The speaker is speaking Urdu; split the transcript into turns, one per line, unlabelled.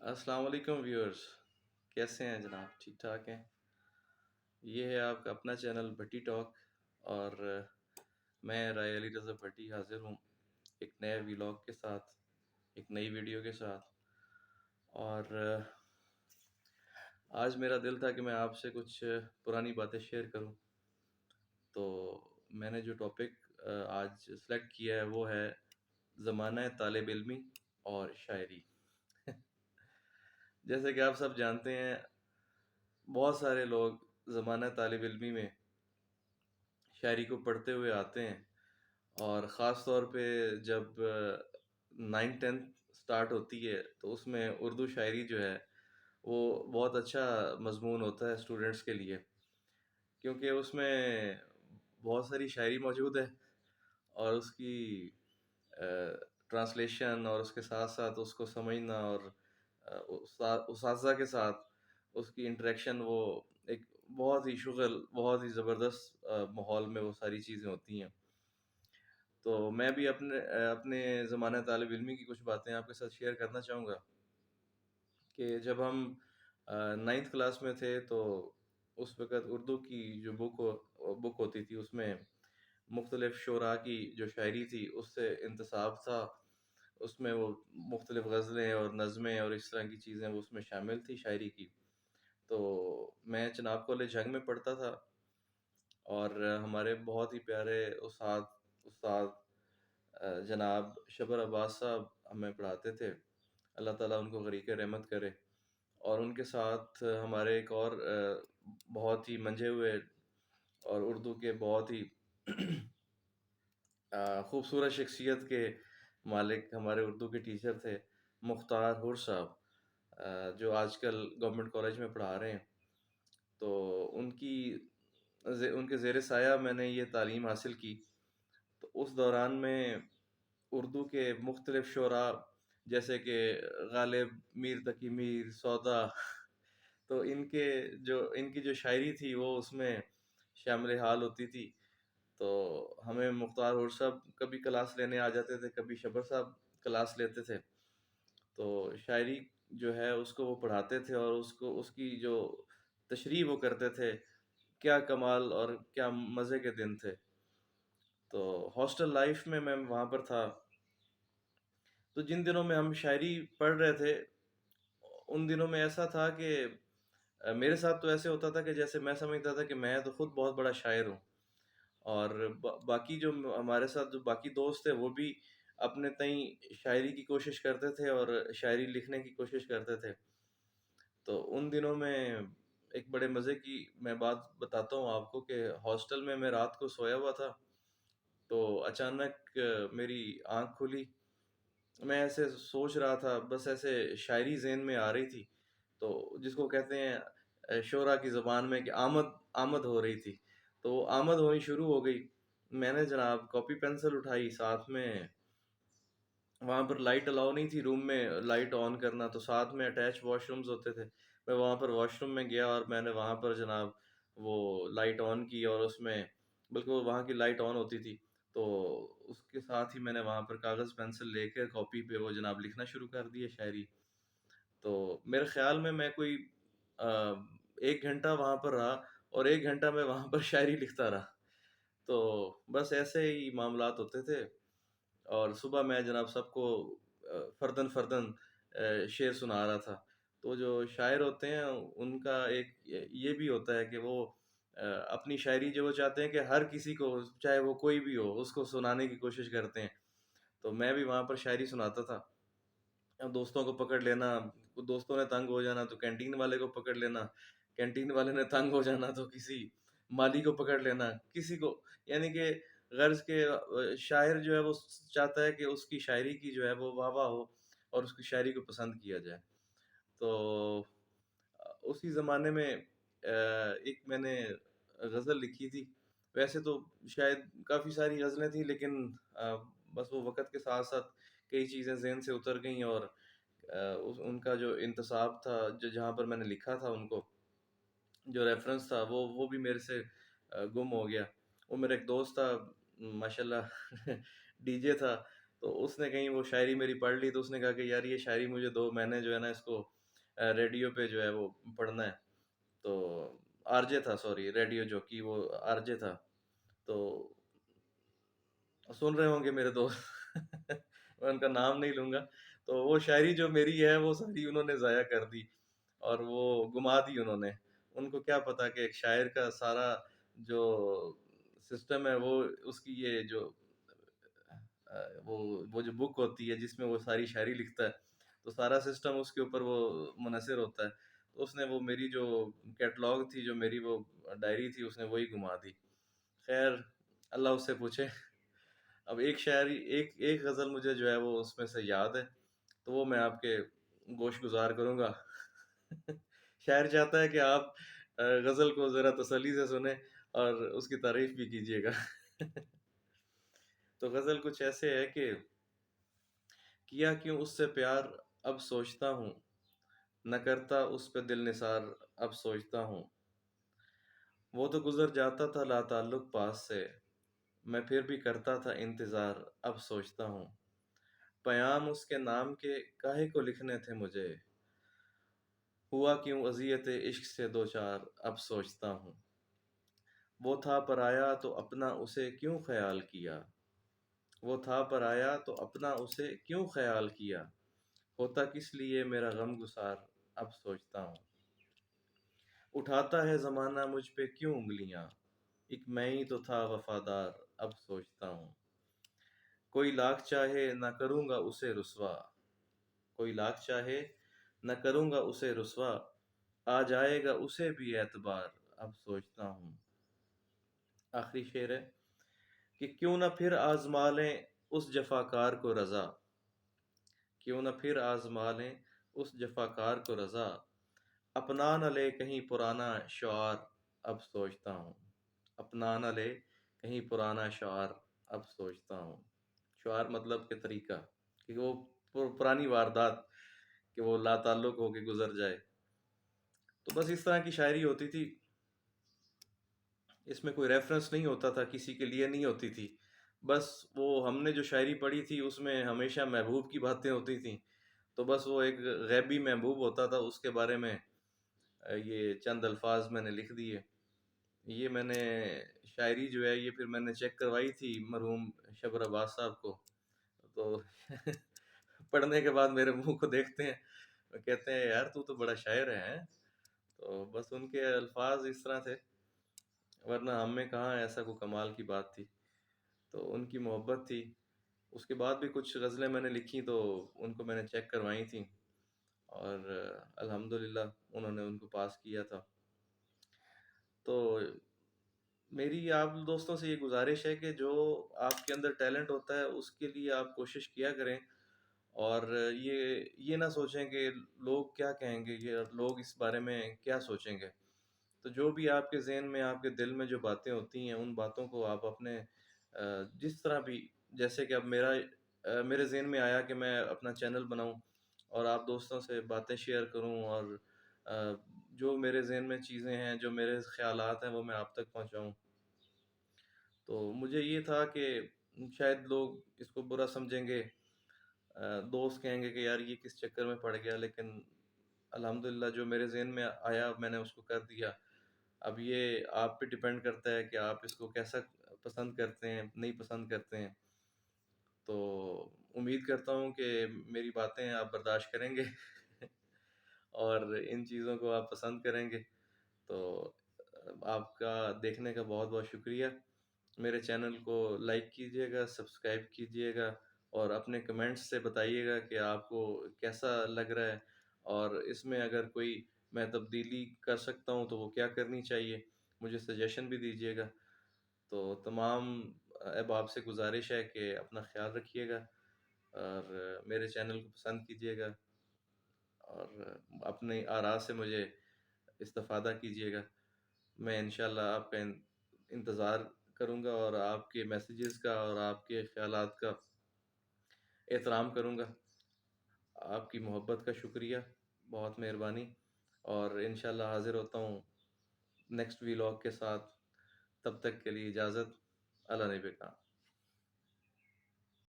السلام علیکم ویورز، کیسے ہیں جناب؟ ٹھیک ٹھاک ہیں؟ یہ ہے آپ کا اپنا چینل بھٹی ٹاک، اور میں رائے علی رضا بھٹی حاضر ہوں ایک نئے ویلاگ کے ساتھ، ایک نئی ویڈیو کے ساتھ۔ اور آج میرا دل تھا کہ میں آپ سے کچھ پرانی باتیں شیئر کروں، تو میں نے جو ٹاپک آج سلیکٹ کیا ہے وہ ہے زمانہ طالب علمی اور شاعری۔ جیسے کہ آپ سب جانتے ہیں، بہت سارے لوگ زمانہ طالب علمی میں شاعری کو پڑھتے ہوئے آتے ہیں، اور خاص طور پہ جب 9th 10th سٹارٹ ہوتی ہے تو اس میں اردو شاعری جو ہے وہ بہت اچھا مضمون ہوتا ہے اسٹوڈنٹس کے لیے، کیونکہ اس میں بہت ساری شاعری موجود ہے، اور اس کی ٹرانسلیشن اور اس کے ساتھ ساتھ اس کو سمجھنا، اور اساتذہ کے ساتھ اس کی انٹریکشن، وہ ایک بہت ہی شغل، بہت ہی زبردست ماحول میں وہ ساری چیزیں ہوتی ہیں۔ تو میں بھی اپنے زمانہ طالب علمی کی کچھ باتیں آپ کے ساتھ شیئر کرنا چاہوں گا کہ جب ہم 9th کلاس میں تھے تو اس وقت اردو کی جو بک ہوتی تھی، اس میں مختلف شعراء کی جو شاعری تھی اس سے انتساب تھا، اس میں وہ مختلف غزلیں اور نظمیں اور اس طرح کی چیزیں وہ اس میں شامل تھی شاعری کی۔ تو میں چناب کالج جنگ میں پڑھتا تھا، اور ہمارے بہت ہی پیارے استاد جناب شبر عباس صاحب ہمیں پڑھاتے تھے، اللہ تعالیٰ ان کو غریق رحمت کرے۔ اور ان کے ساتھ ہمارے ایک اور بہت ہی منجھے ہوئے اور اردو کے بہت ہی خوبصورت شخصیت کے مالک ہمارے اردو کے ٹیچر تھے مختار حر صاحب، جو آج کل گورنمنٹ کالج میں پڑھا رہے ہیں۔ تو ان کے زیر سایہ میں نے یہ تعلیم حاصل کی۔ تو اس دوران میں اردو کے مختلف شعراء جیسے کہ غالب، میر تقی میر، سودا، تو ان کی جو شاعری تھی وہ اس میں شامل حال ہوتی تھی۔ تو ہمیں مختار حر صاحب کبھی کلاس لینے آ جاتے تھے، کبھی شبر صاحب کلاس لیتے تھے، تو شاعری جو ہے اس کو وہ پڑھاتے تھے، اور اس کی جو تشریح وہ کرتے تھے، کیا کمال اور کیا مزے کے دن تھے۔ تو ہاسٹل لائف میں وہاں پر تھا، تو جن دنوں میں ہم شاعری پڑھ رہے تھے ان دنوں میں ایسا تھا کہ میرے ساتھ تو ایسے ہوتا تھا کہ جیسے میں سمجھتا تھا کہ میں تو خود بہت بڑا شاعر ہوں، اور باقی جو ہمارے ساتھ جو باقی دوست تھے وہ بھی اپنے تئیں شاعری کی کوشش کرتے تھے اور شاعری لکھنے کی کوشش کرتے تھے۔ تو ان دنوں میں ایک بڑے مزے کی میں بات بتاتا ہوں آپ کو کہ ہاسٹل میں میں رات کو سویا ہوا تھا، تو اچانک میری آنکھ کھلی، میں ایسے سوچ رہا تھا، بس ایسے شاعری ذہن میں آ رہی تھی، تو جس کو کہتے ہیں شعرا کی زبان میں کہ آمد آمد ہو رہی تھی، تو وہ آمد ہونی شروع ہو گئی۔ میں نے جناب کاپی پینسل اٹھائی، ساتھ میں وہاں پر لائٹ الاؤ نہیں تھی روم میں لائٹ آن کرنا، تو ساتھ میں اٹیچ واش رومز ہوتے تھے، میں وہاں پر واش روم میں گیا اور میں نے وہاں پر جناب وہ لائٹ آن کی، اور اس میں بلکہ وہ وہاں کی لائٹ آن ہوتی تھی، تو اس کے ساتھ ہی میں نے وہاں پر کاغذ پینسل لے کے کاپی پہ وہ جناب لکھنا شروع کر دی شاعری۔ تو میرے خیال میں کوئی 1 گھنٹہ وہاں پر رہا، اور 1 گھنٹہ میں وہاں پر شاعری لکھتا رہا۔ تو بس ایسے ہی معاملات ہوتے تھے، اور صبح میں جناب سب کو فردن فردن شعر سنا رہا تھا۔ تو جو شاعر ہوتے ہیں ان کا ایک یہ بھی ہوتا ہے کہ وہ اپنی شاعری جو وہ چاہتے ہیں کہ ہر کسی کو، چاہے وہ کوئی بھی ہو، اس کو سنانے کی کوشش کرتے ہیں۔ تو میں بھی وہاں پر شاعری سناتا تھا، دوستوں کو پکڑ لینا، دوستوں نے تنگ ہو جانا تو کینٹین والے کو پکڑ لینا، کینٹین والے نے تنگ ہو جانا تو کسی مالی کو پکڑ لینا، کسی کو، یعنی کہ غرض کے شاعر جو ہے وہ چاہتا ہے کہ اس کی شاعری کی جو ہے وہ واہ واہ ہو اور اس کی شاعری کو پسند کیا جائے۔ تو اسی زمانے میں ایک میں نے غزل لکھی تھی، ویسے تو شاید کافی ساری غزلیں تھیں، لیکن بس وہ وقت کے ساتھ ساتھ کئی چیزیں ذہن سے اتر گئیں، اور ان کا جو انتصاب تھا، جہاں پر میں نے لکھا تھا ان کو، جو ریفرنس تھا وہ بھی میرے سے گم ہو گیا۔ وہ میرا ایک دوست تھا، ماشاءاللہ ڈی جے تھا، تو اس نے کہیں وہ شاعری میری پڑھ لی، تو اس نے کہا کہ یار یہ شاعری مجھے دو، میں نے جو ہے نا اس کو ریڈیو پہ جو ہے وہ پڑھنا ہے۔ تو آر جے تھا، سوری ریڈیو جوکی، وہ آر جے تھا، تو سن رہے ہوں گے میرے دوست میں ان کا نام نہیں لوں گا۔ تو وہ شاعری جو میری ہے وہ ساری انہوں نے ضائع کر دی اور وہ گما دی انہوں نے۔ ان کو کیا پتا کہ ایک شاعر کا سارا جو سسٹم ہے وہ اس کی یہ جو وہ جو بک ہوتی ہے جس میں وہ ساری شاعری لکھتا ہے، تو سارا سسٹم اس کے اوپر وہ منحصر ہوتا ہے۔ تو اس نے وہ میری جو کیٹلاگ تھی، جو میری وہ ڈائری تھی، اس نے وہی گما دی۔ خیر اللہ اس سے پوچھے۔ اب ایک شاعری ایک غزل مجھے جو ہے وہ اس میں سے یاد ہے، تو وہ میں آپ کے گوش گزار کروں گا۔ شاعر چاہتا ہے کہ آپ غزل کو ذرا تسلی سے سنیں اور اس کی تعریف بھی کیجیے گا۔ تو غزل کچھ ایسے ہے کہ کیا کیوں اس سے پیار اب سوچتا ہوں، نہ کرتا اس پہ دل نثار اب سوچتا ہوں۔ وہ تو گزر جاتا تھا لا تعلق پاس سے، میں پھر بھی کرتا تھا انتظار اب سوچتا ہوں۔ پیام اس کے نام کے کاہے کو لکھنے تھے مجھے، ہوا کیوں اذیت عشق سے دو چار اب سوچتا ہوں۔ وہ تھا پرایا تو اپنا اسے کیوں خیال کیا، وہ تھا پرایا تو اپنا اسے کیوں خیال کیا، ہوتا کس لیے میرا غم گسار اب سوچتا ہوں۔ اٹھاتا ہے زمانہ مجھ پہ کیوں انگلیاں، ایک میں ہی تو تھا وفادار اب سوچتا ہوں۔ کوئی لاکھ چاہے نہ کروں گا اسے رسوا، کوئی لاکھ چاہے نہ کروں گا اسے رسوا، آ جائے گا اسے بھی اعتبار اب سوچتا ہوں۔ آخری شعر ہے کہ کیوں نہ پھر آزما لیں اس جفاکار کو رضا، کیوں نہ پھر آزما لیں اس جفاکار کو رضا، اپنا نہ لے کہیں پرانا شعار اب سوچتا ہوں۔ اپنا نہ لے کہیں پرانا شعار اب سوچتا ہوں۔ شعار مطلب کہ طریقہ، کہ وہ پرانی واردات کہ وہ لا تعلق ہو کے گزر جائے۔ تو بس اس طرح کی شاعری ہوتی تھی، اس میں کوئی ریفرنس نہیں ہوتا تھا، کسی کے لیے نہیں ہوتی تھی، بس وہ ہم نے جو شاعری پڑھی تھی اس میں ہمیشہ محبوب کی باتیں ہوتی تھیں، تو بس وہ ایک غیبی محبوب ہوتا تھا، اس کے بارے میں یہ چند الفاظ میں نے لکھ دیے۔ یہ میں نے شاعری جو ہے یہ پھر میں نے چیک کروائی تھی مرحوم شبر عباس صاحب کو، تو پڑھنے کے بعد میرے منہ کو دیکھتے ہیں، وہ کہتے ہیں یار تو بڑا شاعر ہے۔ تو بس ان کے الفاظ اس طرح تھے، ورنہ ہم میں کہاں ایسا کوئی کمال کی بات تھی۔ تو ان کی محبت تھی۔ اس کے بعد بھی کچھ غزلیں میں نے لکھی تو ان کو میں نے چیک کروائی تھیں، اور الحمدللہ انہوں نے ان کو پاس کیا تھا۔ تو میری آپ دوستوں سے یہ گزارش ہے کہ جو آپ کے اندر ٹیلنٹ ہوتا ہے اس کے لیے آپ کوشش کیا کریں، اور یہ نہ سوچیں کہ لوگ کیا کہیں گے، یہ لوگ اس بارے میں کیا سوچیں گے۔ تو جو بھی آپ کے ذہن میں، آپ کے دل میں جو باتیں ہوتی ہیں، ان باتوں کو آپ اپنے جس طرح بھی، جیسے کہ اب میرے ذہن میں آیا کہ میں اپنا چینل بناؤں اور آپ دوستوں سے باتیں شیئر کروں، اور جو میرے ذہن میں چیزیں ہیں، جو میرے خیالات ہیں، وہ میں آپ تک پہنچاؤں۔ تو مجھے یہ تھا کہ شاید لوگ اس کو برا سمجھیں گے، دوست کہیں گے کہ یار یہ کس چکر میں پڑ گیا، لیکن الحمدللہ جو میرے ذہن میں آیا میں نے اس کو کر دیا۔ اب یہ آپ پہ ڈیپینڈ کرتا ہے کہ آپ اس کو کیسا پسند کرتے ہیں، نہیں پسند کرتے ہیں۔ تو امید کرتا ہوں کہ میری باتیں آپ برداشت کریں گے اور ان چیزوں کو آپ پسند کریں گے۔ تو آپ کا دیکھنے کا بہت بہت شکریہ۔ میرے چینل کو لائک کیجیے گا، سبسکرائب کیجیے گا، اور اپنے کمنٹس سے بتائیے گا کہ آپ کو کیسا لگ رہا ہے، اور اس میں اگر کوئی میں تبدیلی کر سکتا ہوں تو وہ کیا کرنی چاہیے، مجھے سجیشن بھی دیجیے گا۔ تو تمام احباب سے گزارش ہے کہ اپنا خیال رکھیے گا، اور میرے چینل کو پسند کیجیے گا، اور اپنی آراء سے مجھے استفادہ کیجیے گا۔ میں انشاءاللہ آپ کا انتظار کروں گا، اور آپ کے میسیجز کا اور آپ کے خیالات کا احترام کروں گا۔ آپ کی محبت کا شکریہ، بہت مہربانی، اور انشاءاللہ حاضر ہوتا ہوں نیکسٹ ویلاگ کے ساتھ۔ تب تک کے لیے اجازت، اللہ نے بھی کہا۔